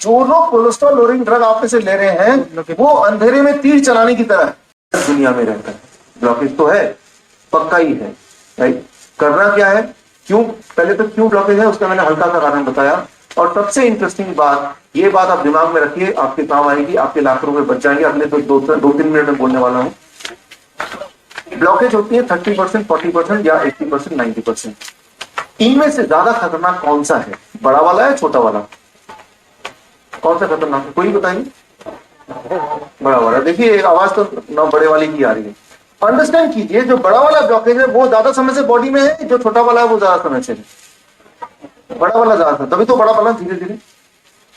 जो लोग cholesterol lowering drug आप में से ले रहे हैं वो अंधेरे में तीर चलाने की तरह दुनिया में रहता है। ब्लॉकेज तो है, पक्का ही है, राइट। करना क्या है, क्यों, पहले तो क्यों ब्लॉकेज है उसका मैंने हल्का सा कारण बताया। और सबसे इंटरेस्टिंग बात, ये बात आप दिमाग में रखिए, आपके काम आएगी, आपके लाख रुपए बच जाएंगे। अगले तो दो तीन मिनट में बोलने वाला हूं। ब्लॉकेज होती है 30%, 40% या 80%, 90%। इनमें से ज्यादा खतरनाक कौन सा है, बड़ा वाला है छोटा वाला, कौन सा खतरनाक है, कोई बताइए। बड़ा वाला। देखिए आवाज तो ना बड़े वाली की आ रही है। अंडरस्टैंड कीजिए, जो बड़ा वाला ब्लॉकेज है वो ज्यादा समय से बॉडी में है, जो छोटा वाला है वो ज्यादा समय से है। बड़ा वाला ज्यादा, तभी तो बड़ा वाला धीरे धीरे।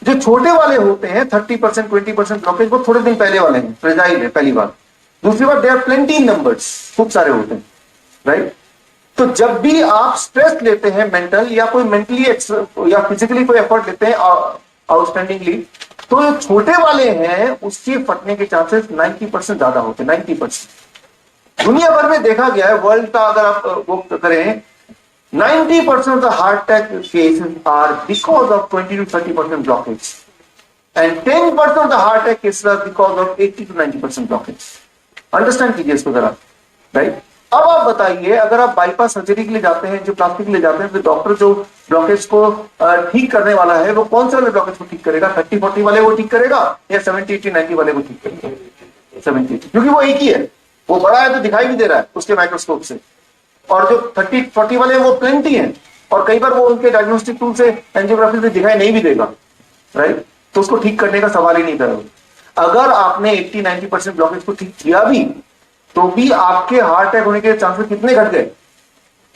जो छोटे वाले होते हैं 30%, 20% ब्लॉकेज, वो थोड़े दिन पहले वाले हैं, फ्रेजाइल है, पहली बात। दूसरी बात, there are plenty in numbers, खूब सारे होते हैं, राइट। तो जब भी आप स्ट्रेस लेते हैं मेंटल या कोई मेंटली या फिजिकली कोई एफर्ट लेते हैं आउटस्टैंडिंगली, तो जो छोटे वाले हैं उसके फटने के चांसेस 90% ज्यादा होते हैं, 90%। दुनिया भर में देखा गया है, वर्ल्ड का अगर आप वो करें, 90% of the heart attack cases are because of 20 to 30% blockage, and 10% of the heart attack cases are because of 80 to 90% blockage. Understand कीजिए इसको जरा, राइट। अब आप बताइए, अगर आप बाईपास सर्जरी के लिए जाते हैं, जो प्लास्टिक के लिए जाते हैं, तो डॉक्टर जो ब्लॉकेज को ठीक करने वाला है वो कौन से वाले ब्लॉकेज को ठीक करेगा, 30-40 वाले को ठीक करेगा या 70-80-90 वाले को ठीक करेगा? 70, क्योंकि वो एक ही है, वो बड़ा है तो दिखाई भी दे रहा है उसके माइक्रोस्कोप से, और जो 30-40 वाले वो प्लेंटी हैं, और कई बार वो उनके डायग्नोस्टिक टूल से, एंजियोग्राफी से दिखाई नहीं भी देगा, राइट। तो उसको ठीक करने का सवाल ही नहीं करोगे। अगर आपने 80-90% ब्लॉकेज को ठीक किया भी, तो भी आपके हार्ट अटैक होने के चांसेस कितने घट गए,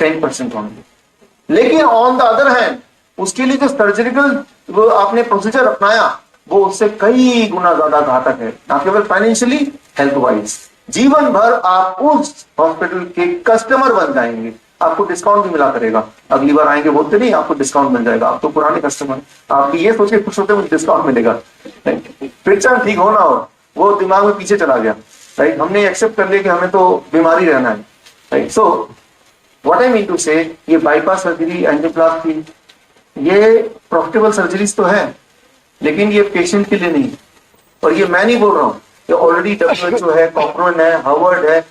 10% होंगे। लेकिन ऑन द अदर हैंड, उसके लिए जो सर्जिकल वो आपने प्रोसीजर अपनाया, वो उससे कई गुना ज्यादा घातक है, ना केवल फाइनेंशियली, हेल्थ वाइज। जीवन भर आप उस हॉस्पिटल के कस्टमर बन जाएंगे, आपको डिस्काउंट भी मिला करेगा, अगली बार आएंगे बोलते नहीं, आपको डिस्काउंट मिल जाएगा, आप तो पुराने कस्टमर, आप ये सोच के खुश होते मुझे डिस्काउंट मिलेगा। पहचान ठीक हो ना हो, वो दिमाग में पीछे चला गया, राइट। हमने एक्सेप्ट कर लिया कि हमें तो बीमारी रहना है, right. So what I mean to say, ये बाईपास सर्जरी, एंजियोप्लास्टी, ये प्रॉफिटेबल सर्जरीज तो है, लेकिन ये पेशेंट के लिए नहीं। और ये मैं नहीं बोल रहा हूं, ये ऑलरेडी WHO है, कॉकरोन है, हार्वर्ड है,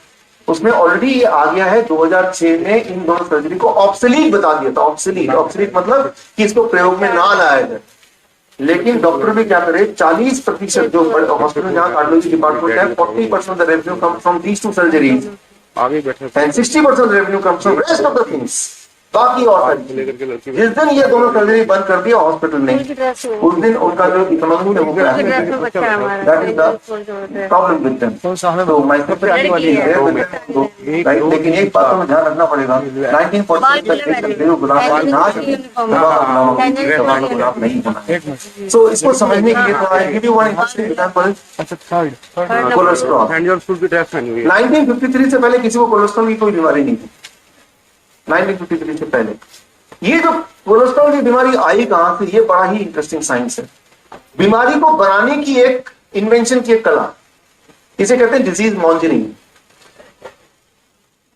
उसमें ऑलरेडी ये आ गया है। 2006 में इन दोनों सर्जरी को ऑब्सोलीट बता दिया था। ऑब्सोलीट मतलब कि इसको प्रयोग में ना लाया जाए। लेकिन डॉक्टर भी क्या करे, 40% जो हॉस्पिटल जहां कार्डियोलॉजी डिपार्टमेंट है, 40% the revenue comes from these two surgeries, and 60% revenue comes from rest of the things. बाकी और जिस दिन ये दोनों सर्जरी बंद कर दिया हॉस्पिटल ने, उस दिन उनका जो इकोनॉमी में हो गया, that is the problem with them. तो माय सिंपैथी वाली है, लेकिन एक बात तो ध्यान रखना पड़ेगा, 1940 तक गुलाब नहीं बना। सो इसको समझने के लिए थोड़ा give you one example. Cholesterol 1953 से पहले किसी को कोलेस्ट्रॉल की कोई बीमारी नहीं थी। 1953 से पहले ये जो कोलेस्ट्रॉल की बीमारी आई कहां से, ये बड़ा ही इंटरेस्टिंग साइंस है। बीमारी को बनाने की एक इन्वेंशन की एक कला, इसे कहते हैं डिजीज मॉन्जरिंग।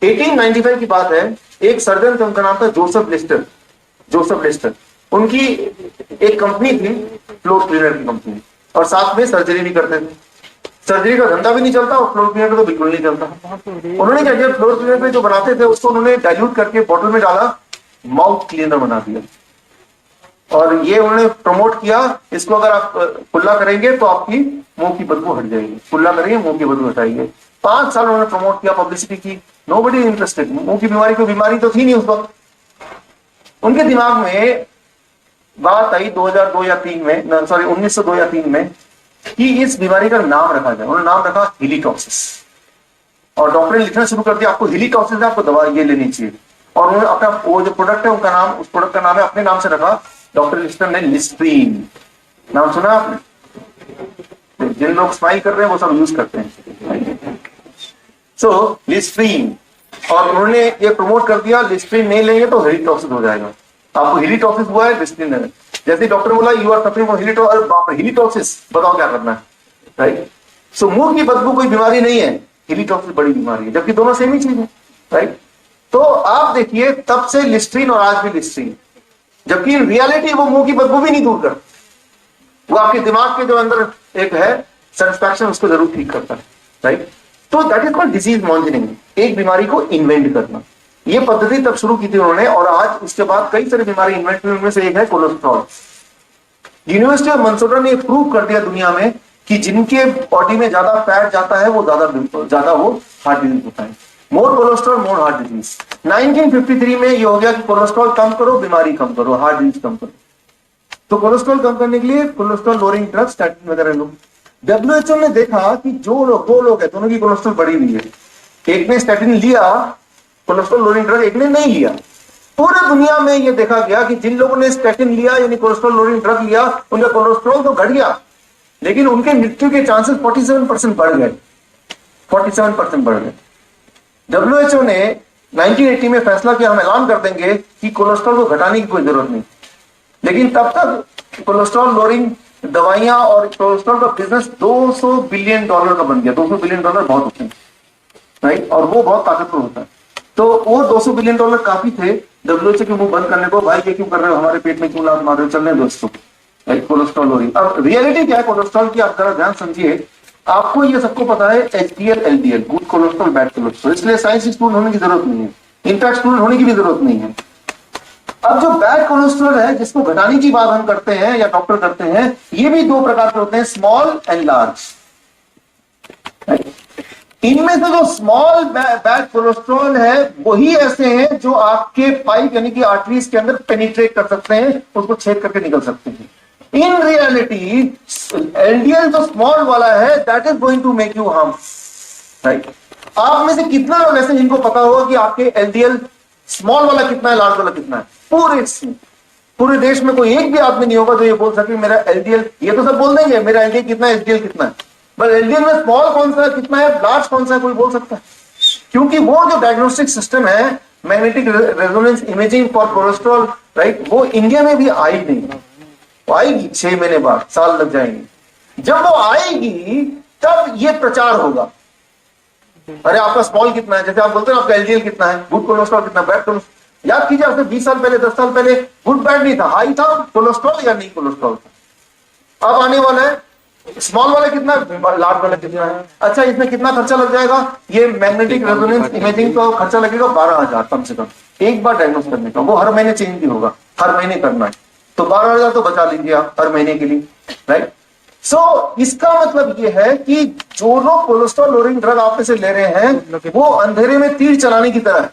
1895 की बात है, एक सर्जन थे, उनका नाम था जोसेफ लिस्टर। उनकी एक कंपनी थी, फ्लोर क्लीनर की कंपनी, और साथ में सर्जरी भी करते थे। सर्जरी का धंधा भी नहीं चलता और फ्लोर क्लीनर का तो बिल्कुल नहीं चलता। उन्होंने क्या किया, फ्लोर क्लीनर पे जो बनाते थे उसको उन्होंने डाइल्यूट करके बोतल में डाला, माउथ क्लीनर बना दिया, और ये उन्होंने प्रमोट किया, इसको अगर आप कुल्ला करेंगे तो आपकी मुंह की बदबू हट जाएगी, कुल्ला करेंगे मुंह की बदबू हटाएंगे। 5 साल उन्होंने प्रमोट किया, पब्लिसिटी की, नोबडी इंटरेस्टेड। मुंह की बीमारी, कोई बीमारी तो थी नहीं उस वक्त। उनके दिमाग में बात आई 2002 या 3 में, सॉरी 1902 या 3 में, कि इस बीमारी का नाम रखा जाए। उन्होंने नाम रखा हेलिटॉक्सिस, और डॉक्टर ने लिखना शुरू कर दिया, आपको हेलिटॉक्सिस है, आपको दवा ये लेनी चाहिए। और उन्होंने अपना वो जो प्रोडक्ट है उनका नाम, उस प्रोडक्ट का नाम है, अपने नाम से रखा, डॉक्टर लिस्टर ने लिस्ट्रीन। नाम सुना आपने? जिन लोग स्माइल कर रहे हैं वो सब यूज करते हैं। सो लिस्ट्रीन, और उन्होंने ये प्रमोट कर दिया, लिस्ट्रीन नहीं लेंगे तो हेलिटॉक्सिस हो जाएगा। आपको हेलिटॉक्सिस हुआ है, लिस्ट्रीन लेना। जैसे डॉक्टर बोला यू आर सफरिंग फ्रॉम हेलिटॉक्सिस, बताओ क्या करना है, राइट। सो मुंह की बदबू कोई बीमारी नहीं है, हेलिटॉक्सिस बड़ी बीमारी है, जबकि दोनों सेम ही चीज है, राइट। तो आप देखिए, तब से लिस्ट्रीन और आज भी लिस्ट्रीन, जबकि इन रियलिटी वो मुंह की बदबू भी नहीं दूर कर, वो आपके दिमाग के जो अंदर एक है सेटिस्फैक्शन, उसको जरूर ठीक करता है, राइट। तो that is called disease monitoring, एक बीमारी को इन्वेंट करना। ये पद्धति तब शुरू की थी उन्होंने, और आज उसके बाद कई सारी बीमारी इन्वेंट हुई, उनमें से एक है कोलेस्ट्रॉल। यूनिवर्सिटी ऑफ मिनेसोटा ने प्रूव कर दिया दुनिया में कि जिनके बॉडी में ज्यादा फैट जाता है वो ज्यादा वो हार्ट डिजीज होता है। मोर कोलेस्ट्रॉल मोर हार्ट डिजीज। 1953 में ये हो गया कि कोलेस्ट्रॉल कम करो, बीमारी कम करो, हार्ट डिजीज कम करो। तो कोलेस्ट्रॉल कम करने के लिए कोलेस्ट्रॉल लोअरिंग ड्रग, स्टैटिन वगैरह लो। डब्ल्यूएचओ ने देखा कि जो लोग, दो लोग है, दोनों की कोलेस्ट्रॉल बढ़ी हुई है, एक ने स्टैटिन लिया कोलेस्ट्रॉल लोअरिंग ड्रग, एक ने नहीं लिया। पूरे दुनिया में यह देखा गया कि जिन लोगों ने स्टैटिन लिया यानी कोलेस्ट्रॉल लोअरिंग ड्रग लिया, उनका कोलेस्ट्रॉल तो घट गया, लेकिन उनके मृत्यु के चांसेस 47% बढ़ गए, 47% बढ़ गए। डब्ल्यूएचओ ने 1980 में फैसला किया, हम ऐलान कर देंगे कि कोलेस्ट्रॉल को घटाने की कोई जरूरत नहीं। लेकिन तब तक कोलेस्ट्रॉल लोअरिंग दवाइयां और कोलेस्ट्रॉल का बिजनेस $200 बिलियन का बन गया। $200 बिलियन बहुत होते हैं, राइट, और वो बहुत ताकतवर होता है। तो वो $200 बिलियन काफी थे डब्ल्यूएचओ के मुंह बंद करने को, भाई ये क्यों कर रहे हो, हमारे पेट में क्यों लात मार रहे हो, चलने दोस्तों, कोलेस्ट्रॉल लोअरिंग। अब रियलिटी क्या है कोलेस्ट्रॉल की, आप जरा ध्यान समझिए। आपको ये सबको पता है HDL LDL, good cholesterol bad cholesterol, इसलिए साइंस स्टूडेंट होने की जरूरत नहीं है, इनफैक्ट स्टूडेंट होने की भी जरूरत नहीं है। अब जो बैड कोलेस्ट्रॉल है जिसको घटाने की बात हम करते हैं या डॉक्टर करते हैं, ये भी दो प्रकार के होते हैं, स्मॉल एंड लार्ज। इनमें से जो स्मॉल बैड कोलेस्ट्रॉल है वही ऐसे हैं जो आपके पाइप यानी कि आर्टरीज के अंदर पेनिट्रेट कर सकते हैं, उसको छेद करके निकल सकते हैं। इन रियलिटी एलडीएल जो स्मॉल वाला है that is going to make you harm, right. आप में से कितना लोग ऐसे जिनको पता होगा कि आपके एलडीएल स्मॉल वाला कितना है, लार्ज वाला कितना है? पूरे देश में कोई एक भी आदमी नहीं होगा जो ये बोल सके मेरा एलडीएल, ये तो सब बोल देंगे मेरा एलडीएल कितना है, एचडीएल कितना है, बट एलडीएल में स्मॉल कौन सा है, कितना है, लार्ज कौन सा है, कोई बोल सकता है? क्योंकि वो जो डायग्नोस्टिक सिस्टम है, magnetic resonance imaging for cholesterol, right, वो इंडिया में भी आई नहीं, वो आएगी 6 महीने बाद, साल लग जाएंगे। जब वो आएगी तब ये प्रचार होगा, अरे आपका स्मॉल कितना है, जैसे आप बोलते हैं आपका एलडीएल कितना है, गुड कोलेस्ट्रॉल कितना, बैड कोलेस्ट्रॉल। याद कीजिए आपसे 20 साल पहले, 10 साल पहले गुड बैड नहीं था, हाई था कोलेस्ट्रॉल या नहीं कोलेस्ट्रॉल था। अब आने वाला है स्मॉल वाला कितना है, लार्ज वाला कितना है। अच्छा, इसमें कितना खर्चा लग जाएगा, ये मैग्नेटिक रेजोनेंस इमेजिंग का खर्चा लगेगा 12,000 कम से कम, एक बार डायग्नोस करने का, वो हर महीने चेंज भी होगा, हर महीने करना है, तो 12,000 तो बचा लीजिए आप हर महीने के लिए, राइट। सो इसका मतलब ये है कि जो लोग कोलेस्ट्रॉल लोअरिंग ड्रग आप में से ले रहे हैं वो अंधेरे में तीर चलाने की तरह है,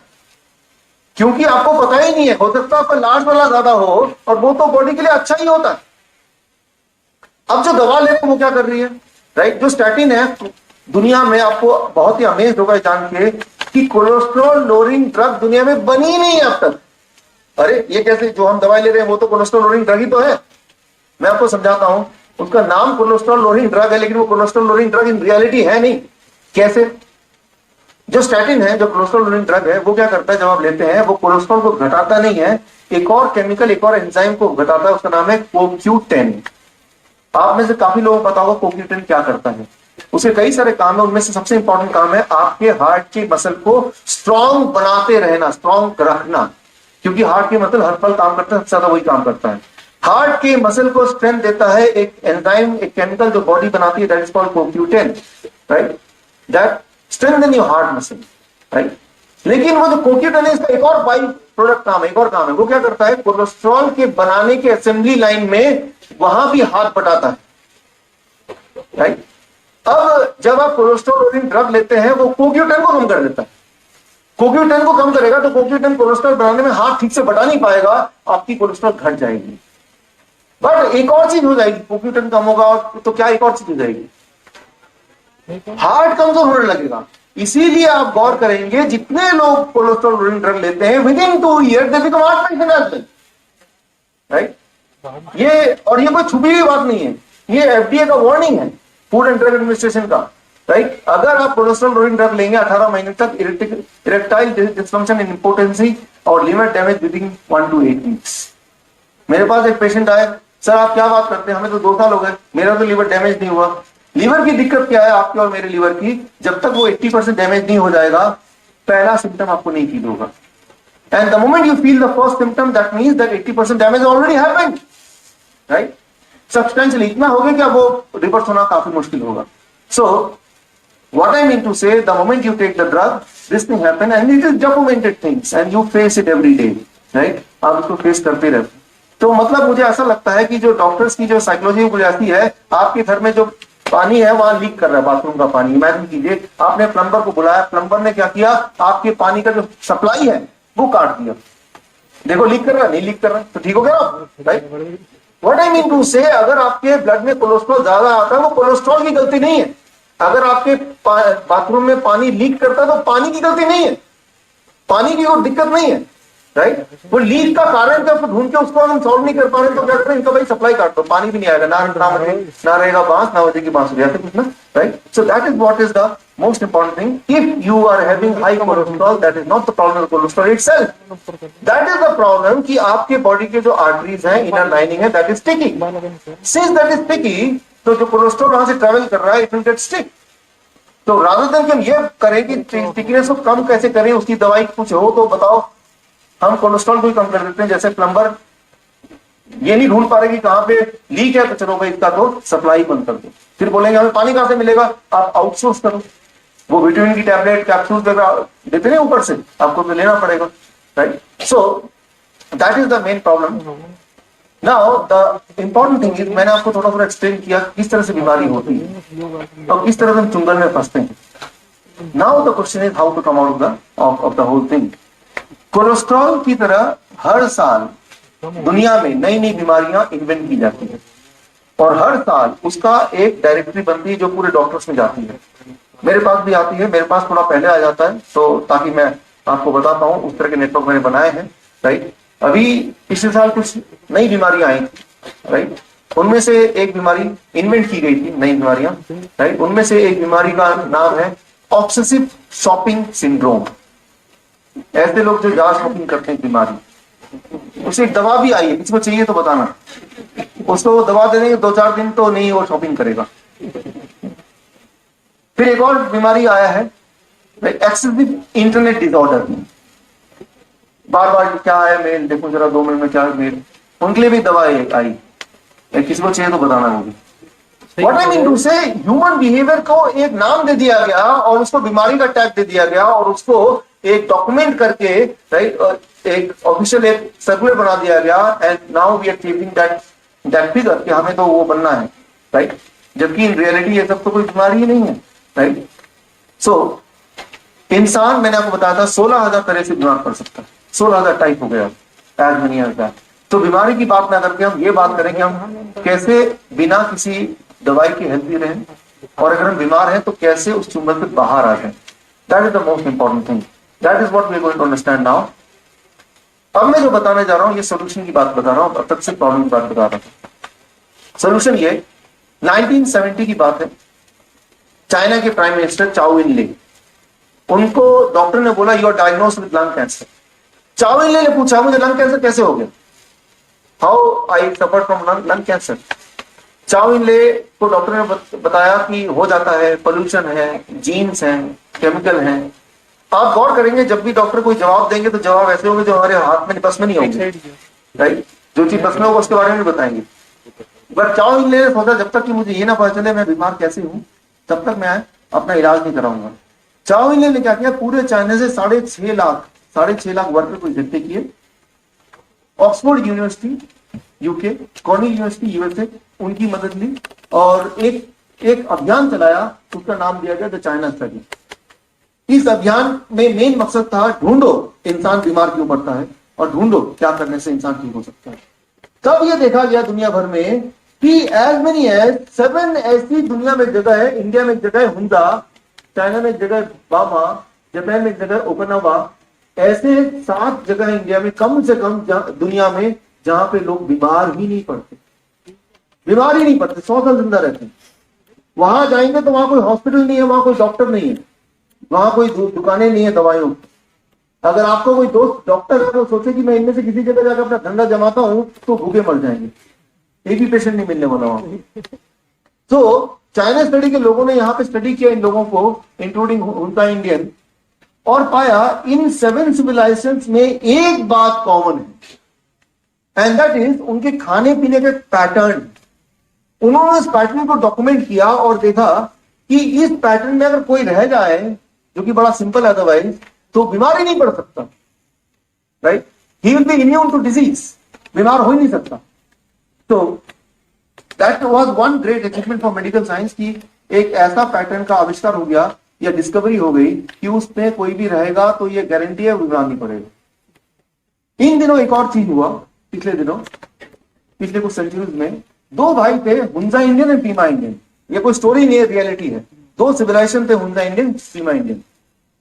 क्योंकि आपको पता ही नहीं है, हो सकता है आपका लार्ज वाला ज्यादा हो और वो तो बॉडी के लिए अच्छा ही होता है। अब जो दवा ले रहे हैं वो क्या कर रही है, राइट, जो स्टैटिन है, दुनिया में आपको बहुत ही अमेज होगा जान के कि कोलेस्ट्रॉल लोअरिंग ड्रग दुनिया में बनी नहीं है अब तक। अरे ये कैसे, जो हम दवाई ले रहे हैं वो तो कोलेस्ट्रॉल लोअरिंग ड्रग ही तो है। मैं आपको समझाता हूं, उसका नाम कोलेस्ट्रॉल लोअरिंग ड्रग है लेकिन वो cholesterol lowering drug in reality है नहीं। कैसे? जो स्टैटिन है, जो कोलेस्ट्रॉल लोअरिंग ड्रग है, वो क्या करता है, जब आप लेते हैं वो कोलेस्ट्रॉल को घटाता नहीं है, एक और केमिकल, एक और एंजाइम को घटाता है, उसका नाम है CoQ10। आप में से काफी लोगों को पता होगा CoQ10 क्या करता है। उसके कई सारे काम है, उनमें से सबसे इंपॉर्टेंट काम है आपके हार्ट के मसल को स्ट्रांग बनाते रहना, स्ट्रांग रखना, क्योंकि हार्ट के मसल हर पल काम करता है, सबसे ज्यादा वही काम करता है। हार्ट के मसल को स्ट्रेंथ देता है एक एंजाइम, एक केमिकल जो बॉडी बनाती है, that is called CoQ10, right, that strengthen your heart muscle, right. लेकिन वो जो CoQ10 है, इसका एक और बाई प्रोडक्ट काम है, एक और काम है, वो क्या करता है, कोलेस्ट्रॉल के बनाने के असेंबली लाइन में वहां भी हाथ बटाता है, राइट। अब जब आप कोलेस्ट्रॉल लोअरिंग ड्रग लेते हैं वो CoQ10 को कम कर देता है। CoQ10 को कम करेगा तो CoQ10 कोलेस्ट्रॉल बनाने में हाथ ठीक से बटा नहीं पाएगा, आपकी कोलेस्ट्रॉल घट जाएगी। बट एक और चीज हो जाएगी, CoQ10 कम होगा तो क्या एक और चीज हो जाएगी, हार्ट कमजोर होने लगेगा। इसीलिए आप गौर करेंगे जितने लोग कोलेस्ट्रॉल लोअरिंग ड्रग लेते हैं within 2 year they become heart patient, right. ये और ये कोई छुपी हुई बात नहीं है, ये FDA का वार्निंग है, फूड एंड ड्रग एडमिनिस्ट्रेशन का, राइट। अगर आप कोलेस्ट्रॉल लोअरिंग ड्रग लेंगे 18 महीने तक, इरेक्टाइल डिसफंक्शन, इम्पोटेंसी और liver damage within 1 to 8 weeks. मेरे पास एक पेशेंट आए, सर आप क्या बात करते हैं, हमें तो 2 साल हो गए, मेरा तो लीवर डैमेज नहीं हुआ। लीवर की दिक्कत क्या है आपके और मेरे लीवर की, जब तक वो 80% डैमेज नहीं हो जाएगा पहला सिम्टम आपको नहीं फील होगा, and the moment you feel the first symptom that means that 80% damage already happened, right? Substantial इतना हो गया कि वो रिवर्स होना काफी मुश्किल होगा. सो what I mean to say, the moment you take the drug, this thing happen and it is documented things and you face it every day, right? आप इसको फेस करते रहते. तो मतलब मुझे ऐसा लगता है कि जो डॉक्टर्स की जो साइकोलॉजी गुजराती है, आपके घर में जो पानी है वहां लीक कर रहा है, बाथरूम का पानी. इमेजिन कीजिए आपने प्लम्बर को बुलाया, प्लम्बर ने क्या किया, आपके पानी का जो सप्लाई है वो काट दिया. देखो लीक कर रहा है, नहीं लीक कर रहा है, तो ठीक हो गया right. What I mean to say, अगर आपके ब्लड में कोलेस्ट्रॉल ज्यादा आता है, वो कोलेस्ट्रॉल की गलती नहीं है. अगर आपके बाथरूम में पानी लीक करता है तो पानी की गलती नहीं है, पानी की कोई दिक्कत नहीं है राइट. वो लीक का कारण क्या, ढूंढ के उसको हम सॉल्व नहीं कर पा रहे तो क्या करें, इनका भाई सप्लाई काट दो, पानी भी नहीं आएगा, ना रहेगा बांस, ना बजेगी बांसुरी, ऐसे कुछ ना right. So that is what is the most important thing. If you are having high cholesterol, that is not the problem of cholesterol itself. That is the problem कि आपके बॉडी के जो आर्टरीज हैं, इनर लाइनिंग है, that is sticky. Since that is sticky, तो जो cholesterol वहां से ट्रेवल कर रहा है, it will get stick. तो rather than कि हम ये करें कि स्टिकीनेस को कम कैसे करें, उसकी दवाई कुछ हो तो बताओ, हम कोलेस्ट्रॉल को ही कम कर देते हैं. जैसे प्लम्बर ये नहीं ढूंढ पा रहे कि कहां पे लीक है, तो चलो भाई इसका तो सप्लाई बंद कर दो. फिर बोलेंगे हमें पानी कहां से मिलेगा, आप आउटसोर्स करो. वो विटामिन की टैबलेट कैप्सूल वगैरह देते नहीं ऊपर से, आपको तो लेना पड़ेगा right. So that is the main problem. Now the important thing is, मैंने आपको थोड़ा थोड़ा एक्सप्लेन किया किस तरह से बीमारी होती है और किस तरह से हम चुंगल में फंसते हैं. Now the question is how to come out of the whole thing. Cholesterol की तरह हर साल दुनिया में नई नई बीमारियां इन्वेंट की जाती है और हर साल उसका एक डायरेक्टरी बनती है जो पूरे डॉक्टर्स में जाती है. मेरे पास भी आती है, मेरे पास थोड़ा पहले आ जाता है, तो ताकि मैं आपको बता पाऊं, उस तरह के नेटवर्क मैंने बनाए हैं राइट. अभी पिछले साल कुछ नई बीमारियां आई राइट. उनमें से एक बीमारी इन्वेंट की गई थी, नई बीमारियां राइट. उनमें से एक बीमारी का नाम है ऑब्सेसिव शॉपिंग सिंड्रोम. ऐसे लोग जो ज्यादा शॉपिंग करते हैं बीमारी. उसे एक दवा भी आई है, किसी को चाहिए तो बताना. उसको वो दवा दे देंगे, 2-4 दिन तो नहीं वो शॉपिंग करेगा. फिर एक और बीमारी आया है एक्सेसिव इंटरनेट डिसऑर्डर. बार बार क्या है मेल, देखो जरा 2 मिनट में क्या है मेल. उनके लिए भी दवा आई, किसी को चाहिए तो बताना होगी. व्हाट आई मीन टू से, ह्यूमन बिहेवियर को एक नाम दे दिया गया और उसको बीमारी का टैग दे दिया गया और उसको एक डॉक्यूमेंट करके राइट, एक ऑफिशियल एक सर्कुलर बना दिया गया. And now we are chasing that figure कि हमें तो वो बनना है राइट. जबकि इन रियलिटी ये सब तो कोई बीमारी ही नहीं है राइट. सो इंसान, मैंने आपको बताया था 16,000 तरह से बीमार पड़ सकता है. 16,000 टाइप हो गया एज मेनी एज दैट. तो बीमारी की बात ना करके हम ये बात करें कि हम कैसे बिना किसी दवाई की हेल्दी रहें और अगर हम बीमार हैं तो कैसे उस चुंबल से बाहर आ जाए. That is the most important thing. That is what we are going to understand now. अब मैं जो बताने जा रहा हूं ये सोल्यूशन की बात बता रहा हूं, अब तक से प्रॉब्लम की बात बता रहा हूं. सोल्यूशन ये 1970 की बात है. चाइना के प्राइम मिनिस्टर चाओ इन ले, उनको डॉक्टर ने बोला you are diagnosed with lung cancer. चाओ इन ले ने पूछा मुझे लंग कैंसर कैसे हो गया, how I suffer from lung cancer. चाओ इन ले को डॉक्टर ने बताया कि हो जाता है, पोल्यूशन है, जीन्स हैं, केमिकल हैं. आप गौर करेंगे जब भी डॉक्टर कोई जवाब देंगे तो जवाब ऐसे होंगे जो हमारे हाथ में बस में नहीं होंगे राइट. जो चीज बस में होगा उसके बारे में भी बताएंगे. बट चाओ इन ले ने सोचा जब तक कि मुझे ये ना पता चले मैं बीमार कैसे हूं तब तक मैं अपना इलाज नहीं कराऊंगा. चाओ इन ले ने क्या किया, पूरे चाइना से 6.5 लाख वर्कर को इकट्ठे किए. Oxford university UK, Cornell university USA, उनकी मदद ली और एक अभियान चलाया. उसका नाम दिया गया द चाइना स्टडी. इस अभियान में मेन मकसद था ढूंढो इंसान बीमार क्यों पड़ता है और ढूंढो क्या करने से इंसान ठीक हो सकता है. तब यह देखा गया दुनिया भर में कि एज मेनी एज 7 ऐसी दुनिया में जगह है. इंडिया में एक जगह है हुंदा, चाइना में एक जगह है बामा, जापान में एक जगह है ओकिनावा. ऐसे 7 जगह इंडिया में कम से कम दुनिया में जहां पे लोग बीमार ही नहीं पड़ते, 100 साल जिंदा रहते हैं. वहां जाएंगे तो वहां कोई हॉस्पिटल नहीं है, वहां कोई डॉक्टर नहीं है, वहां कोई दुकानें नहीं है दवाइयों. अगर आपको कोई दोस्त डॉक्टर है तो सोचे कि मैं इनमें से किसी जगह जाकर अपना धंधा जमाता हूं तो भूखे मर जाएंगे, एक भी पेशेंट नहीं मिलने वाला वहां. तो चाइना स्टडी के लोगों ने यहाँ पे स्टडी किया इन लोगों को, इंक्लूडिंग उनका इंडियन, और पाया इन 7 सिविलाइजेशंस में एक बात कॉमन है एंड दैट इज उनके खाने पीने के पैटर्न. उन्होंने इस पैटर्न को डॉक्यूमेंट किया और देखा कि इस पैटर्न में अगर कोई रह जाए, जो कि बड़ा सिंपल है अदरवाइज, तो बीमार ही नहीं पड़ सकता, right? He will be immune to disease, बीमार हो ही नहीं सकता। तो that was one great achievement for medical science की एक ऐसा पैटर्न का आविष्कार हो गया या डिस्कवरी हो गई कि उसमें कोई भी रहेगा तो ये गारंटी है बीमार नहीं पड़ेगा। इन दिनों एक और चीज हुआ, पिछले दिनों, पिछले कुछ सेंचुरीज में, दो भाई थे, Hunza Indian and Pima Indian. ये कोई स्टोरी नहीं है, रियलिटी है। दो सिविलाइजेशन थे, हुंजा इंडियन, पीमा इंडियन,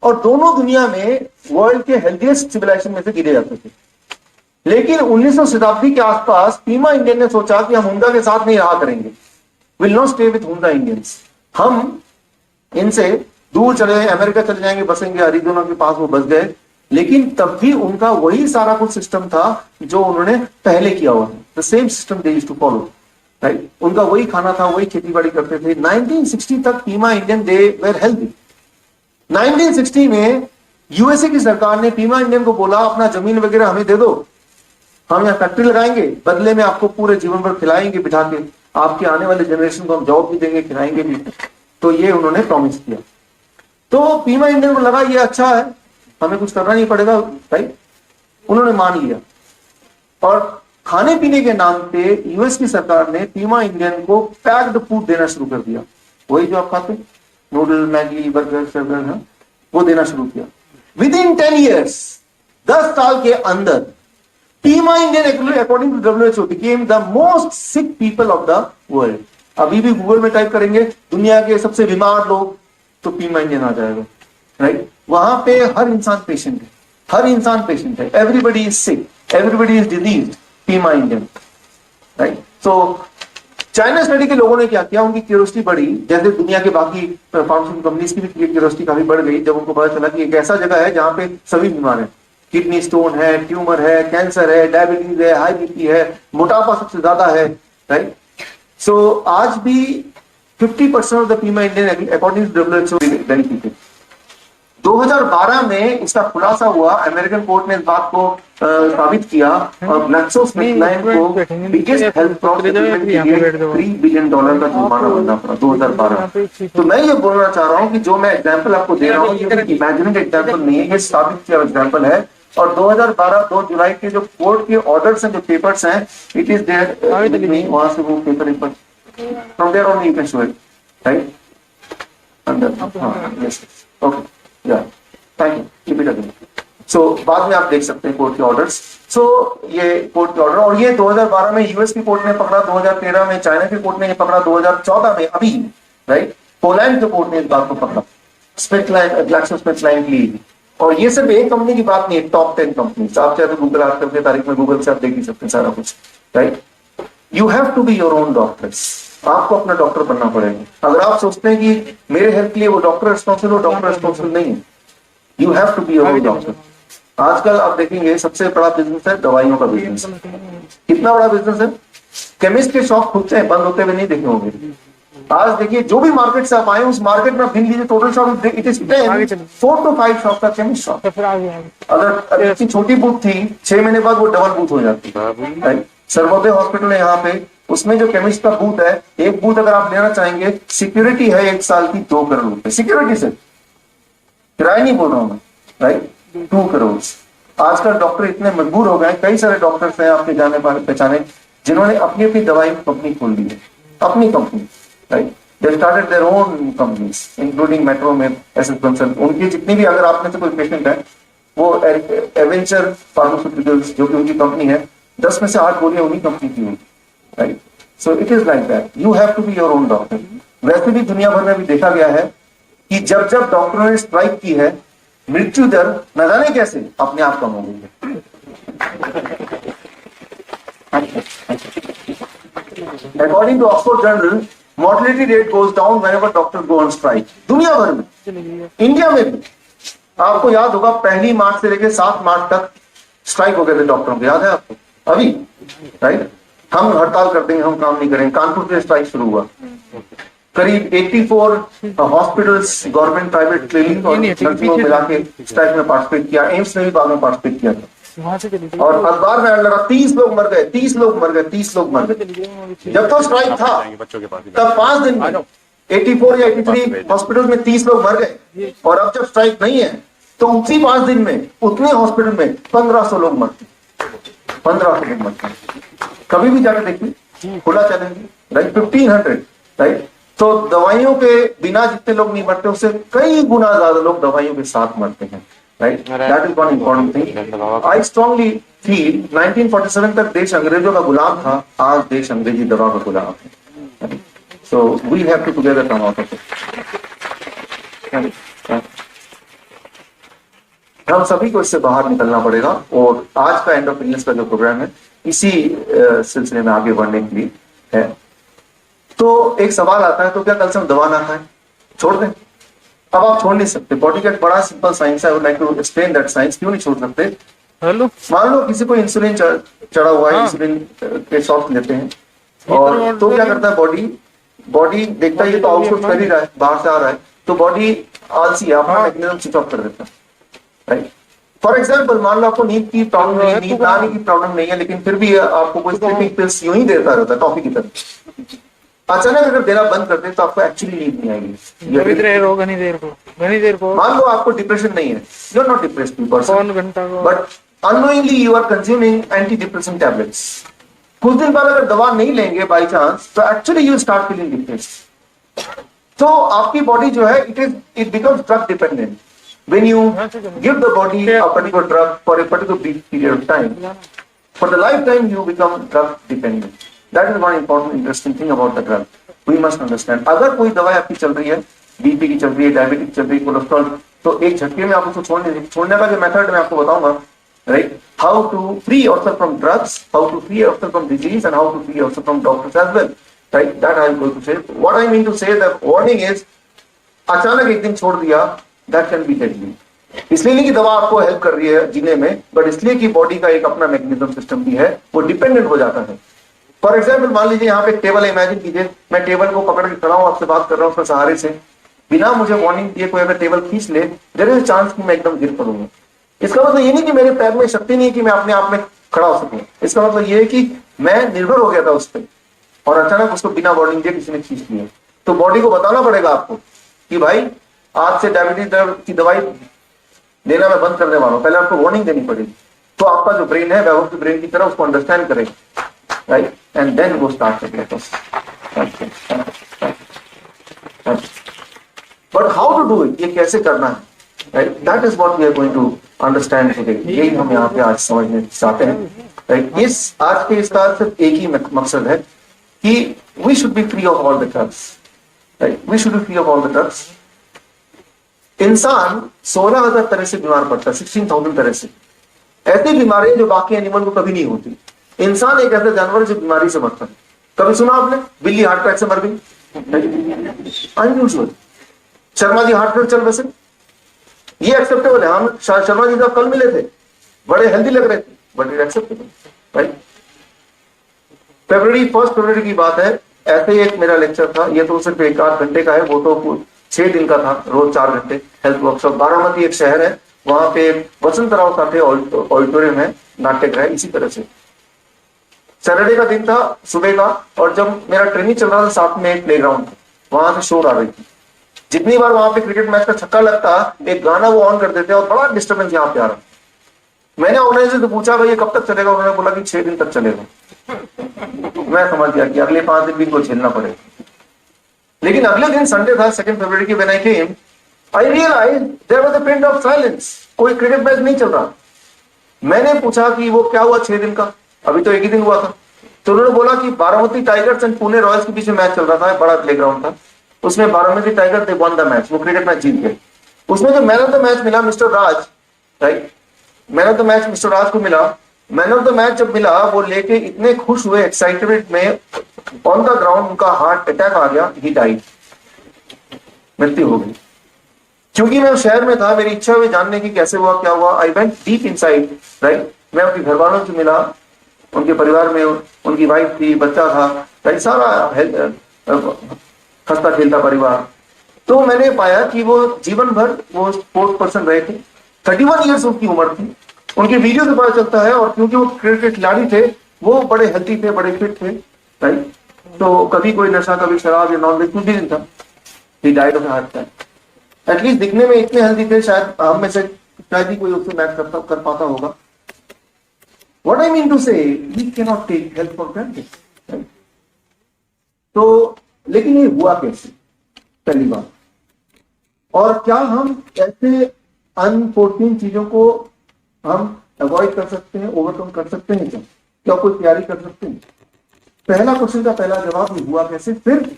और दोनों दुनिया में वर्ल्ड के हेल्थीएस्ट सिविलाइजेशन में से गिने जाते थे। लेकिन 19वीं शताब्दी के आसपास पीमा इंडियन ने सोचा कि हम हुंजा के साथ नहीं रहा करेंगे, will not stay with Hunza Indians, हम इनसे दूर चले, अमेरिका चले जाएंगे, बसेंगे, अरिज़ोना के पास वो बस गए। लेकिन तब भी उनका वही सारा कुछ सिस्टम था जो उन्होंने पहले किया हुआ, the same system they used to follow, right? उनका वही खाना था, वही खेती बाड़ी करते थे। 1960 तक Pima Indian they were healthy. 1960 में यूएसए की सरकार ने पीमा इंडियन को बोला, अपना जमीन वगैरह हमें दे दो, हम यहाँ फैक्ट्री लगाएंगे, बदले में आपको पूरे जीवन भर खिलाएंगे बिठा के, आपके आने वाले जनरेशन को हम जॉब भी देंगे, खिलाएंगे भी। तो ये उन्होंने प्रॉमिस किया। तो पीमा इंडियन को लगा ये अच्छा है, हमें कुछ करना नहीं पड़ेगा, राइट? उन्होंने मान लिया और खाने पीने के नाम पे यूएस की सरकार ने पीमा इंडियन को पैक्ड फूड देना शुरू कर दिया। वही जो आप खाते, नूडल, मैगी, बर्गर, शर्गर, वो देना शुरू किया। विद इन 10 ईयर्स, 10 साल के अंदर, Pima Indian according to WHO became the most sick people of the world. अभी भी गूगल में टाइप करेंगे दुनिया के सबसे बीमार लोग, तो पीमा इंडियन आ जाएगा, राइट? वहां पे हर इंसान पेशेंट है, हर इंसान पेशेंट है, everybody is sick, everybody is diseased, Pima Indian, right? So China study के लोगों ने क्या किया, उनकी क्यूरियोसिटी बढ़ी, जैसे दुनिया के बाकी फार्मास्यूटिकल कंपनीज की भी क्यूरियोसिटी काफी बढ़ गई जब उनको पता चला कि एक ऐसा जगह है जहां पे सभी बीमार हैं, किडनी स्टोन है, ट्यूमर है, कैंसर है, डायबिटीज है, हाई बीपी है, मोटापा सबसे ज्यादा है, राइट? सो आज भी 50% ऑफ द पीमा Indian according to WHO benefited. 2012 में इसका खुलासा हुआ, अमेरिकन कोर्ट ने इस बात को साबित किया और ग्लैक्सोस्मिथक्लाइन को बिगेस्ट हेल्थ फ्रॉड सेटलमेंट के लिए $3 बिलियन का जुर्माना भरना पड़ा 2012। तो मैं ये बोलना चाह रहा हूँ कि जो मैं एग्जाम्पल आपको दे रहा हूँ ये इमेजिनेट एग्जाम्पल नहीं है, ये साबित किया एग्जाम्पल है। और 2012 2 जुलाई के जो कोर्ट के ऑर्डर्स हैं, जो पेपर्स हैं, इट इज देयर, वहां से वो paper from there only you can show it, right? अंदर, हाँ, yes, okay, yeah, thank you, keep it again. So बाद में आप देख सकते हैं कोर्ट के ऑर्डर्स। सो ये कोर्ट के ऑर्डर, और ये 2012 में यूएस की कोर्ट ने पकड़ा, 2013 में चाइना की कोर्ट ने ये पकड़ा, 2014 में अभी, राइट, पोलैंड के कोर्ट ने इस बात को पकड़ा, स्मिथक्लाइन, ग्लैक्सोस्मिथक्लाइन के लिए। और ये सिर्फ एक कंपनी की बात नहीं है, टॉप 10 कंपनी। आप चाहे तो गूगल आजकल के तारीख में गूगल से आप देख ही सकते हैं सारा कुछ, right? You have to be your own doctors, आपको अपना डॉक्टर बनना पड़ेगा। अगर आप सोचते हैं कि मेरे हेल्थ के लिए वो डॉक्टर रिस्पॉन्सिबल, वो डॉक्टर रिस्पॉन्सिबल नहीं है। You have to be your own doctor. आजकल आप देखेंगे सबसे बड़ा बिजनेस है दवाइयों का बिजनेस। कितना बड़ा बिजनेस है? केमिस्ट के शॉप खुलते हैं, बंद होते हुए नहीं देखे होंगे। आज देखिए जो भी मार्केट से आप आए उस मार्केट में गिन लीजिए total shop, it is 4 to 5 shop का केमिस्ट शॉप। अगर इतनी छोटी बूथ थी, 6 महीने बाद वो डबल बूथ हो जाती है। सर्वोदय हॉस्पिटल है यहाँ पे, उसमें जो केमिस्ट का बूथ है, एक बूथ अगर आप लेना चाहेंगे, सिक्योरिटी है 1 साल की 2 करोड़ रुपए सिक्योरिटी से, किराया नहीं बोल रहा हूं मैं, राइट? 2 करोड़। आजकल डॉक्टर इतने मजबूर हो गए, कई सारे डॉक्टर्स हैं आपके जाने पहचाने जिन्होंने अपनी अपनी दवाई कंपनी खोल ली है, अपनी company, right? They started their own companies including Metromed, SS consult. उनकी जितनी भी, अगर आप में से कोई पेशेंट है, वो एवेंचर फार्मास्यूटिकल्स जो कि उनकी कंपनी है, 10 में से 8 गोलियां उन्हीं कंपनी की हुई, right? So it is like that, you have to be your own doctor. वैसे भी दुनिया भर में भी देखा गया है कि जब जब डॉक्टरों ने स्ट्राइक की है, मृत्यु दर न जाने कैसे अपने आप कम हो गई है। According to Oxford journal, mortality rate goes down whenever doctor go on strike. दुनिया भर में, इंडिया में भी आपको याद होगा 1 मार्च से लेकर 7 मार्च तक स्ट्राइक हो गए थे डॉक्टरों के, याद है आपको? अभी, राइट? हम हड़ताल कर देंगे, हम काम नहीं करेंगे। कानपुर से स्ट्राइक शुरू हुआ, करीब 84 हॉस्पिटल्स, गवर्नमेंट, प्राइवेट क्लिनिक और नर्सिंग मिला के स्ट्राइक में पार्टिसिपेट किया। एम्स ने भी बाद में पार्टिसिपेट किया था। वहां से चली गई और अखबार में लगा 30 लोग मर गए, 30 लोग मर गए, 30 लोग मर गए। जब तो स्ट्राइक था तब 5 दिन में 84 या 83 हॉस्पिटल में 30 लोग मर गए, और अब जब स्ट्राइक नहीं है तो उसी 5 दिन में उतने हॉस्पिटल में 1500 लोग मरते, 1500 लोग मरते। कभी भी जाकर देखिए, खुला चैलेंज, राइट, 1500, राइट। तो दवाइयों के बिना जितने लोग नहीं मरते उससे कई गुना ज्यादा लोग दवाइयों के साथ मरते हैं, right. That is one important thing. I strongly feel 1947 तक देश अंग्रेजों का गुलाम था, आज देश अंग्रेजी दवा का गुलाम है। So we have to together come out of it. हम सभी को इससे बाहर निकलना पड़ेगा, और आज का एंड ऑफ इलनेस का जो प्रोग्राम है इसी सिलसिले में आगे बढ़ने के लिए है। तो एक सवाल आता है, तो क्या कल से हम दवा ना खाएं, छोड़ दें? अब आप छोड़ नहीं सकते। बॉडी का एक बड़ा सिंपल साइंस है, I would like to explain that science. क्यों नहीं छोड़ सकते? हेलो, मान लो किसी को इंसुलिन चढ़ा हुआ है, इंसुलिन के शॉट लेते हैं, और तो क्या करता है बॉडी देखता है ये तो आउटपुट कर ही रहा है, बाहर से आ रहा है, तो बॉडी आलसी है, अपना मैकेनिज्म स्विच ऑफ कर देता है, राइट। फॉर एग्जाम्पल, मान लो आपको नींद की प्रॉब्लम नहीं है, नींद आने की प्रॉब्लम नहीं है, लेकिन फिर भी आपको कोई स्लीपिंग पिल्स यूं ही देता रहता है टॉफी की तरह। अचानक अगर देना बंद कर दे तो आपको एक्चुअली नींद नहीं आएगी। घनी देर को मान लो आपको डिप्रेशन नहीं है, you are not depressed person, घंटा को, but unknowingly you are consuming anti depression tablets. कुछ दिन बाद अगर दवा नहीं लेंगे बाई चांस, तो actually you start feeling depressed. तो आपकी बॉडी जो है it becomes drug dependent. When you give the body a particular drug for a particular brief period of time, for the lifetime you become drug dependent. That is one important interesting thing about the drug. We must understand. अगर कोई दवाई आपकी चल रही है, BP की चल रही है, डायबिटिक चल रही है, कोलेस्ट्रॉल, तो एक झटके में आप उसको छोड़ने का जो मेथड मैं आपको बताऊंगा, right? How to free yourself from drugs, how to free yourself from disease, and how to free yourself from doctors as well, right? That I am going to say. What I mean to say, the warning is, अचानक एक दिन छोड़ दिया, that can be deadly. इसलिए नहीं कि दवा आपको हेल्प कर रही है जीने में, बट इसलिए कि बॉडी का एक अपना मैकेनिज्म सिस्टम भी है, वो डिपेंडेंट हो जाता है। फॉर एग्जाम्पल, मान लीजिए यहाँ पे टेबल है, इमेजिन कीजिए मैं टेबल को पकड़ के खड़ा हूँ, आपसे बात कर रहा हूँ उसके सहारे से, बिना मुझे वार्निंग दिए कोई अगर टेबल खींच ले, देयर इज चांस कि मैं एकदम गिर पड़ूंगा। इसका मतलब ये नहीं कि मेरे पैर में शक्ति नहीं कि मैं अपने आप में खड़ा हो सकूं। इसका मतलब ये है कि मैं निर्भर हो गया था उस पर, और अचानक उसको बिना वार्निंग दिए किसी ने खींच लिया। तो बॉडी को बताना पड़ेगा आपको कि भाई आज से डायबिटीज की दवाई देना मैं बंद करने वाला हूं। पहले आपको वार्निंग देनी पड़ेगी, तो आपका जो ब्रेन है वह उसके ब्रेन की तरह उसको अंडरस्टैंड करेगा, राइट, एंड देन वो स्टार्ट करेगा। But how to do it, ये कैसे करना है, right, that is what we are going to understand today. यही हम यहाँ पे आज समझने चाहते हैं, राइट। इस आज के इसका सिर्फ एक ही मकसद है कि we should be free of all the drugs, right, we should be free of all the drugs. इंसान 16,000 तरह से बीमार पड़ता है, 16,000 तरह से। ऐसी बीमारियां जो बाकी एनिमल को कभी नहीं होती। इंसान एक ऐसा जानवर जो बीमारी से मरता है। कभी सुना आपने बिल्ली हार्ट अटैक से मर गई? Unusual. Sharma ji heart attack चल रहे थे, ये एक्सेप्टेबल है। हम शर्मा जी जब कल मिले थे बड़े हेल्दी लग रहे थे, but it acceptable, right. First फरवरी की बात है, ऐसे ही एक मेरा लेक्चर था, ये तो सिर्फ 1-8 घंटे का है, वो तो 6 दिन का था, रोज 4 घंटे हेल्थ वर्कशॉप। बारामती एक शहर है, वहां पे वसंत राव साठे ऑडिटोरियम है, नाट्यगृह है। इसी तरह से सैटरडे का दिन था, सुबह का, और जब मेरा ट्रेनिंग चल रहा था साथ में एक प्लेग्राउंड था, वहां से शोर आ रही थी। जितनी बार वहां पे क्रिकेट मैच का छक्का लगता, एक गाना वो ऑन कर देते और बड़ा डिस्टर्बेंस यहाँ पे आ रहा। मैंने ऑर्गेनाइजर से पूछा भाई ये कब तक चलेगा, उन्होंने बोला कि 6 दिन तक चलेगा। मैं समझ गया कि अगले 5 दिन भी इनको झेलना पड़ेगा। लेकिन अगले दिन संडे था, 2 फरवरी की, when I came I realize there was a pin of silence. कोई क्रिकेट मैच नहीं चल रहा। मैंने पूछा कि वो क्या हुआ 6 दिन का, अभी तो एक ही दिन हुआ था। तो उन्होंने बोला कि Baramati tigers and Pune Royals के बीच में मैच चल रहा था, बड़ा प्लेग्राउंड था, उसमें Baramati tiger they won the match, वो क्रिकेट मैच जीत गए। उसमें जो मैन ऑफ द मैच मिला mister Raj, right, man of the match mister Raj को मिला। मैन ऑफ द मैच जब मिला, वो लेके इतने खुश हुए, एक्साइटमेंट में, ऑन द ग्राउंड उनका हार्ट अटैक आ गया, ही डाइड, मृत्यु हो गई। क्योंकि मैं उस शहर में था, मेरी इच्छा हुई जानने की कैसे हुआ, क्या हुआ। I went deep inside, right. मैं उनके घर वालों से मिला, उनके परिवार में उनकी वाइफ थी, बच्चा था, राइट, सारा हंसता खेलता परिवार। तो मैंने पाया कि वो जीवन भर वो स्पोर्ट्स पर्सन रहे थे। 31 ईयर्स उनकी उम्र थी, उनके वीडियो से पता चलता है। और क्योंकि वो क्रिकेट के खिलाड़ी थे, वो बड़े हेल्थी थे, बड़े फिट थे, राइट। तो कभी कोई नशा, कभी शराब या नॉनवेज कुछ भी नहीं था। He died of heart attack. At least दिखने में इतने हेल्थी थे, शायद हम में से शायद ही कोई उससे मैच कर पाता होगा। What I mean to say, we cannot take health for granted, right? तो लेकिन ये हुआ कैसे, पहली बात। और क्या हम ऐसे अनफोर्चुन चीजों को हम अवॉइड कर सकते हैं, ओवरकम कर सकते हैं क्या कोई तैयारी कर सकते हैं? पहला क्वेश्चन का पहला जवाब, ये हुआ कैसे। फिर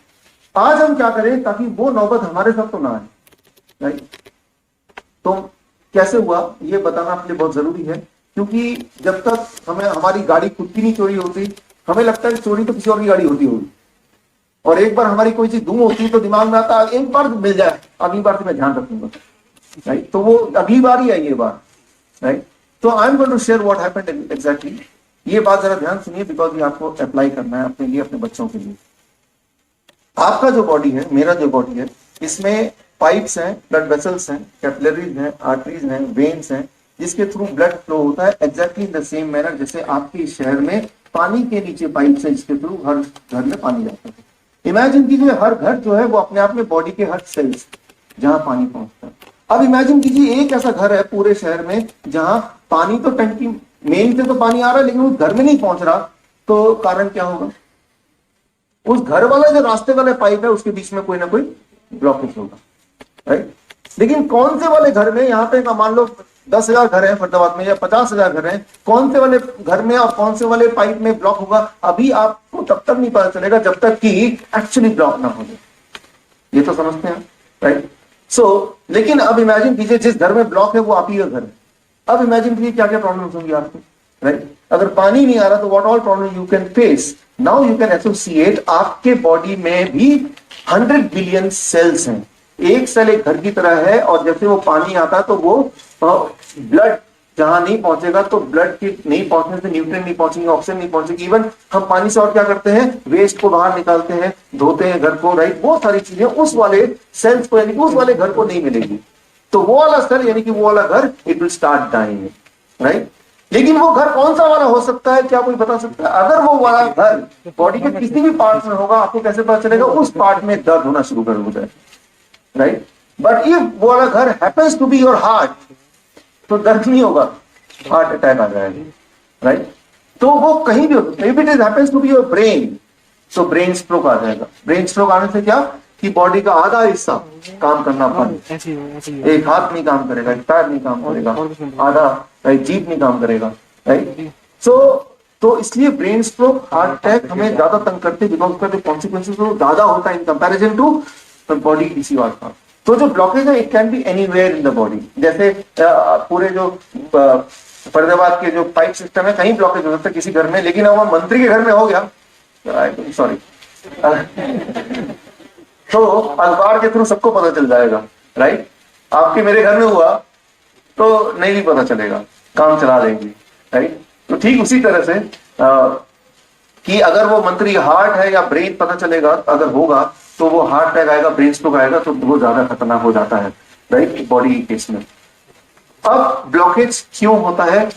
आज हम क्या करें ताकि वो नौबत हमारे साथ तो ना आए, राइट। तो कैसे हुआ ये बताना अपने लिए बहुत जरूरी है, क्योंकि जब तक हमें हमारी गाड़ी खुद की नहीं चोरी होती, हमें लगता है कि चोरी तो किसी और की गाड़ी होती होगी। और एक बार हमारी कोई चीज गुम होती है तो दिमाग में आता है एक बार मिल जाए, अगली बार से मैं ध्यान रखूंगा, राइट। तो वो अगली बार ही आई ये बात, राइट। तो I am going to share what happened exactly. ये बात जरा ध्यान सुनिए, बिकॉज ये आपको अप्लाई करना है अपने लिए, अपने बच्चों के लिए। आपका जो बॉडी है, मेरा जो बॉडी है, इसमें पाइप्स हैं, ब्लड वेसल्स हैं, कैपिलरीज हैं, आर्टरीज हैं, वेन्स हैं, जिसके थ्रू ब्लड फ्लो होता है exactly in the same manner जैसे आपके शहर में पानी के नीचे पाइप्स है जिसके थ्रू हर घर में पानी जाता है। इमेजिन कीजिए हर घर जो है वो अपने आप में बॉडी के हर सेल्स जहां पानी पहुंचता है। अब इमेजिन कीजिए एक ऐसा घर है पूरे शहर में जहां पानी तो टंकी मेन से तो पानी आ रहा है लेकिन उस घर में नहीं पहुंच रहा, तो कारण क्या होगा? उस घर वाला जो रास्ते वाले पाइप है उसके बीच में कोई ना कोई ब्लॉकेज होगा, राइट। लेकिन कौन से वाले घर में, यहाँ पे मान लो 10,000 घर है फरीदाबाद में या 50,000 घर हैं, कौन से वाले घर में और कौन से वाले पाइप में ब्लॉक होगा अभी आपको तब तक नहीं पता चलेगा जब तक कि एक्चुअली ब्लॉक ना हो जाए। ये तो समझते हैं, राइट। सो लेकिन अब इमेजिन कीजिए जिस घर में ब्लॉक है वो आप ही का घर है। अब इमेजिन कीजिए क्या क्या प्रॉब्लम्स होंगी आपको, राइट। अगर पानी नहीं आ रहा तो what all problem you can face. Now you can associate, आपके बॉडी में भी 100 बिलियन सेल्स हैं। एक सेल एक घर की तरह है, और जैसे वो पानी आता तो वो ब्लड जहां नहीं पहुंचेगा तो ब्लड की नहीं पहुंचने से न्यूट्रिएंट नहीं पहुंचेंगे, ऑक्सीजन नहीं पहुंचेगी। इवन हम पानी से और क्या करते हैं, वेस्ट को बाहर निकालते हैं, धोते हैं घर को, राइट। बहुत सारी चीजें उस वाले सेल्स को यानी कि उस वाले घर को नहीं मिलेगी। तो वो वाला सेल यानी कि वो वाला घर it will start dying, right. लेकिन वो घर कौन सा वाला हो सकता है, क्या कोई बता सकता है? अगर वो वाला घर बॉडी के किसी भी पार्ट में होगा, आपको कैसे पता चलेगा? उस पार्ट में दर्द होना शुरू कर हो जाए, राइट। बट इफ वो वाला घर happens to be your heart, तो दर्द नहीं होगा, हार्ट अटैक आ जाएगा, राइट। तो वो कहीं भी हो सकता है। If it is happens to be your brain, तो ब्रेन स्ट्रोक आ जाएगा। ब्रेन स्ट्रोक आने से क्या कि बॉडी का आधा हिस्सा काम करना बंद, एक हाथ नहीं काम करेगा, एक पैर नहीं काम करेगा, आधा राइट जीभ नहीं काम करेगा, राइट। तो इसलिए ब्रेन स्ट्रोक, हार्ट अटैक हमें ज्यादा तंग करते हैं बिकॉज उसका जो कॉन्सिक्वेंसेस ज्यादा होता है इन कंपैरिजन टू बॉडी किसी और का। तो जो ब्लॉकेज है it can be anywhere in the body. जैसे पूरे जो फरीदाबाद के जो पाइप सिस्टम है कहीं ब्लॉकेज हो सकता है किसी घर में, लेकिन अब वो मंत्री के घर में हो गया, सॉरी तो अखबार के थ्रू सबको पता चल जाएगा, राइट। आपके मेरे घर में हुआ तो नहीं भी पता चलेगा, काम चला देंगे, राइट। तो ठीक उसी तरह से कि अगर वो मंत्री हार्ट है या ब्रेन पता चलेगा, अगर होगा तो वो हार्ट अटैक आएगा, ब्रेन स्ट्रोक आएगा, तो वो ज्यादा खतरनाक हो जाता है, राइट, बॉडी के केस में। अब ब्लॉकेज क्यों होता है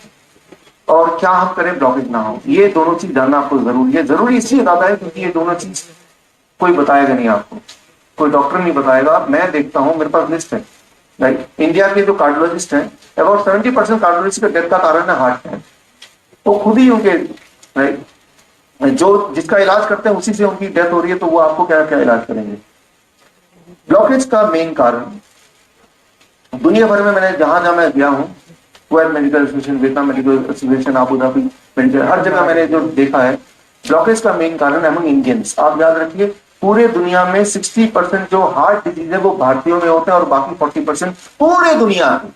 और क्या हम करें ब्लॉकेज ना हो, ये दोनों चीज जानना आपको जरूरी है। जरूरी इसलिए ज्यादा है क्योंकि ये दोनों चीज कोई बताएगा नहीं आपको, कोई डॉक्टर नहीं बताएगा। मैं देखता हूं, मेरे पास लिस्ट है, राइट। इंडिया के जो कार्डियोलॉजिस्ट हैं, अबाउट 70% कार्डियोलॉजिस्ट का डेथ का कारण है हार्ट अटैक। तो खुद ही उनके, राइट, जो जिसका इलाज करते हैं उसी से उनकी डेथ हो रही है, तो वो आपको क्या क्या इलाज करेंगे? ब्लॉकेज का मेन कारण दुनिया भर में मैंने जहां जहां मैं गया हूं, Kuwait medical association, Vietnam medical association, Abu Dhabi medical, हर जगह मैंने जो देखा है ब्लॉकेज का मेन कारण अमंग इंडियंस। आप याद रखिए पूरे दुनिया में 60% जो हार्ट डिजीज है वो भारतीयों में होते हैं और बाकी 40% पूरे दुनिया में।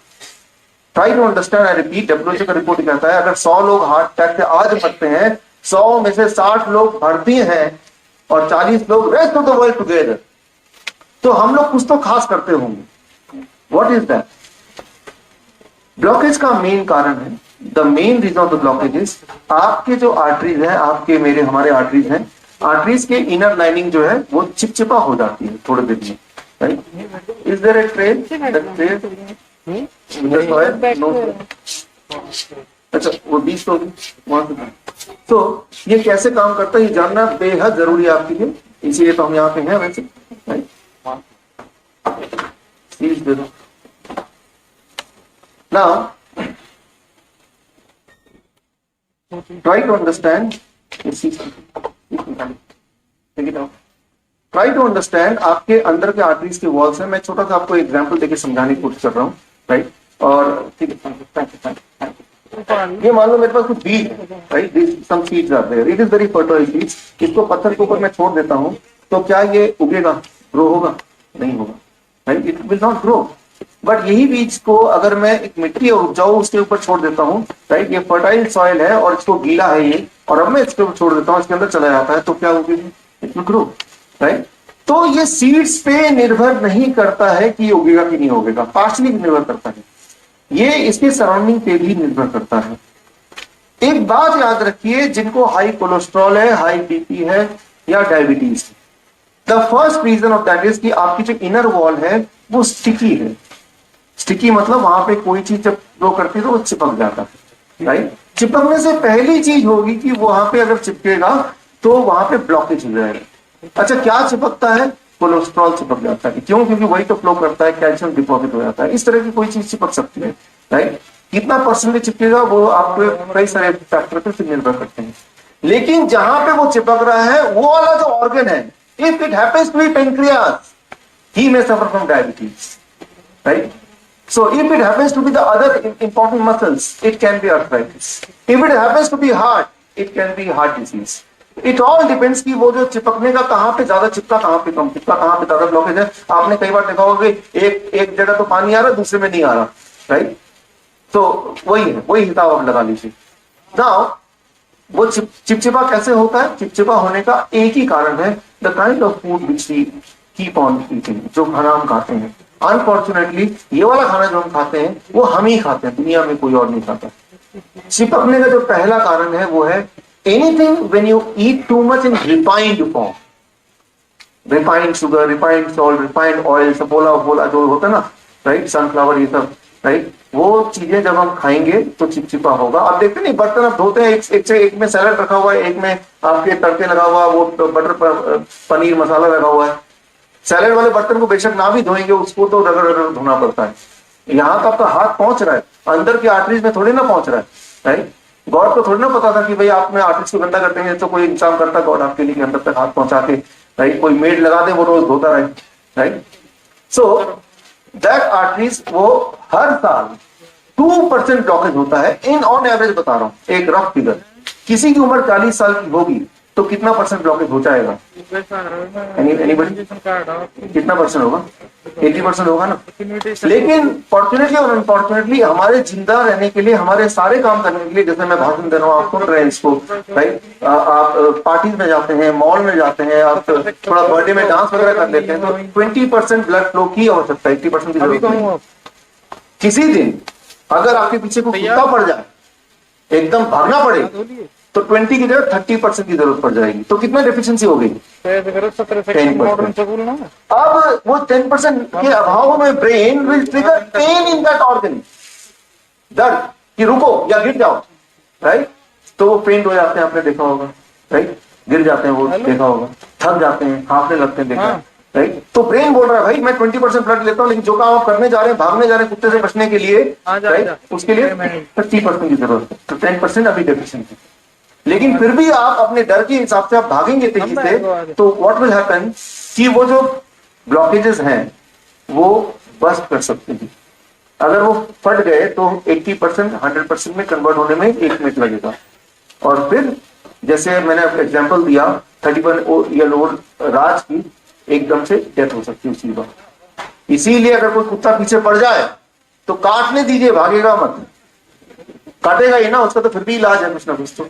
Try to understand, I repeat, WHO का रिपोर्ट कहता है अगर 100 लोग हार्ट अटैक से आज मरते हैं, 100 में से 60 लोग भारतीय हैं और 40 लोग rest of the world together. तो हम लोग कुछ तो खास करते होंगे। What is that? ब्लॉकेज का मेन कारण है, the main reason of the blockage is आपके जो आर्टरीज हैं, आपके मेरे हमारे आर्टरीज हैं, आर्टरीज के इनर लाइनिंग जो है वो चिपचिपा हो जाती है थोड़े दिन में, right. Is there a train? अच्छा वो 20 तो वहां से। तो ये कैसे काम करता है ये जानना बेहद जरूरी है आपके लिए, इसीलिए तो हम यहाँ पे हैं वैसे। सीरीज दे दो now try to understand try to understand आपके अंदर के आर्टरीज के वॉल्स है। मैं छोटा सा आपको एग्जांपल देके समझाने की कोशिश कर रहा हूँ, राइट। और ठीक है, ये मान लो मेरे पास कुछ बीज है, right, some seeds are there, it is very fertile seeds. इसको पत्थर के ऊपर मैं छोड़ देता हूँ तो क्या ये उगेगा, ग्रो होगा? नहीं होगा, right, it will not grow. But यही बीज को अगर मैं एक मिट्टी और उपजाऊ उसके ऊपर छोड़ देता हूँ, राइट, ये फर्टाइल सॉइल है और इसको गीला है ये, और अब मैं इसके ऊपर छोड़ देता हूँ, इसके अंदर चला जाता है, तो क्या उगेगी? It will grow, right. तो ये सीड्स पे निर्भर नहीं करता है कि ये उगेगा कि नहीं उगेगा, पार्शली निर्भर करता है, ये इसके सराउंडिंग पे भी निर्भर करता है। एक बात याद रखिए, जिनको हाई कोलेस्ट्रॉल है, हाई बीपी है या diabetes, the first reason of that is कि आपकी जो इनर वॉल है वो स्टिकी है। स्टिकी मतलब वहां पे कोई चीज जब ग्रो करती है तो वो चिपक जाता है, राइट। चिपकने से पहली चीज होगी कि वहां पे अगर चिपकेगा तो वहां पे ब्लॉकेज हो जाएगा। अच्छा, क्या चिपकता है? कोलेस्ट्रॉल चिपक जाता है। क्यों? क्योंकि वही तो फ्लो करता है, कैल्शियम डिपॉजिट हो जाता है। इस तरह की कोई चीज चिपक सकती है, राइट। कितना परसेंटेज चिपकेगा वो आपको कई सारे फैक्टर पे निर्भर करते हैं। लेकिन जहां पे वो चिपक रहा है वो वाला जो ऑर्गन है, if it happens to be pancreas, he may suffer from diabetes, right? So if it happens to be the other important muscles, it can be arthritis. If it happens to be heart, it can be heart disease. It all depends कि वो जो चिपकने का कहाँ पे ज्यादा चिपका, कहाँ पे कम चिपका, कहाँ पे ज्यादा ब्लॉकेज है। आपने कई बार देखा होगा एक जगह तो पानी आ रहा है, दूसरे में नहीं आ रहा, राइट। तो वही है, वही हिसाब आप लगा लीजिए। नाउ वो चिपचिपा कैसे होता है? चिपचिपा होने का एक ही कारण है, the kind of food which we keep on eating, जो खाना हम खाते हैं। अनफॉर्चुनेटली ये वाला खाना जो हम खाते हैं वो हम ही खाते हैं, दुनिया में कोई और नहीं खाता। चिपकने का जो पहला कारण है वो है anything when you eat too much in refined form, refined sugar, refined salt, refined oil, सब बोला जो होता है ना, राइट, सनफ्लावर, ये सब, राइट, वो चीजें जब हम खाएंगे तो चिपचिपा होगा। आप देखते नहीं, बर्तन आप धोते हैं, एक में सैलड रखा हुआ है, एक में आपके तड़के लगा हुआ, वो बटर पनीर मसाला लगा हुआ है। सैलेड वाले बर्तन को बेशक ना भी धोएंगे, उसको तो रगड़ रगड़ धोना पड़ता है। यहाँ तो आपका हाथ पहुंच रहा है, अंदर की आर्टरीज में थोड़ी ना पहुंच रहा है, राइट। गॉड को थोड़ी ना पता था कि भाई आपने आर्टरीज को गंदा करते हैं, तो कोई इंतजाम करता गॉड आपके लिए अंदर तक हाथ पहुंचा के, राइट, कोई मेड लगा दे वो रोज धोता रहे, राइट। सो दैट आर्टरीज वो हर साल 2% ब्लॉकेज होता है इन ऑन एवरेज, बता रहा हूं एक रफ फिगर। किसी की उम्र 40 साल की होगी तो कितना परसेंट ब्लॉकेज हो जाएगा? कितना परसेंट होगा? 80% होगा ना। लेकिन फॉर्चुनेटली और अनफॉर्चुनेटली हमारे जिंदा रहने के लिए, हमारे सारे काम करने के लिए, जैसे मैं भाषण दे रहा हूँ, आप सुन रहे हैं इसको, राइट, आप पार्टीज में जाते हैं, मॉल में जाते हैं, आप थोड़ा बर्थडे में डांस वगैरह कर लेते हैं, तो 20% ब्लड फ्लो की आवश्यकता है, 80% की जरूरत नहीं। किसी दिन अगर आपके पीछे कोई कुत्ता पड़ जाए, एकदम भागना पड़े, तो 20 की जगह 30% की जरूरत पड़ जाएगी। तो कितना डेफिशिएंसी हो गई? 10%। अब वो 10% के अभाव में brain will trigger pain in that organ, दर्द कि रुको या गिर जाओ, राइट। तो वो पेंट हो जाते हैं, आपने देखा होगा, राइट, गिर जाते हैं, वो देखा होगा, थक जाते हैं, कांपने लगते हैं, देखा, राइट। तो ब्रेन बोल रहा है भाई मैं 20% ब्लड लेता हूं, लेकिन जो काम आप करने जा रहे हैं, भागने जा रहे हैं कुत्ते से बचने के लिए, राइट, उसके लिए 30% की जरूरत है। तो 10% अभी डेफिशिएंट है। लेकिन फिर भी आप अपने डर के हिसाब से आप भागेंगे तेजी से, तो व्हाट विल हैपन कि वो जो ब्लॉकेजेस हैं वो बस्ट कर सकते हैं। अगर वो फट गए तो 80% 100% में कन्वर्ट होने में 1 मिनट लगेगा। और फिर जैसे मैंने एग्जांपल दिया 31 ईयर ओल्ड राज की एकदम से डेथ हो सकती है उसी वक्त। इसीलिए अगर कोई कुत्ता पीछे पड़ जाए तो काटने दीजिए, भागेगा मत। काटेगा ही ना, उसका तो फिर भी इलाज है कुछ ना कुछ तो।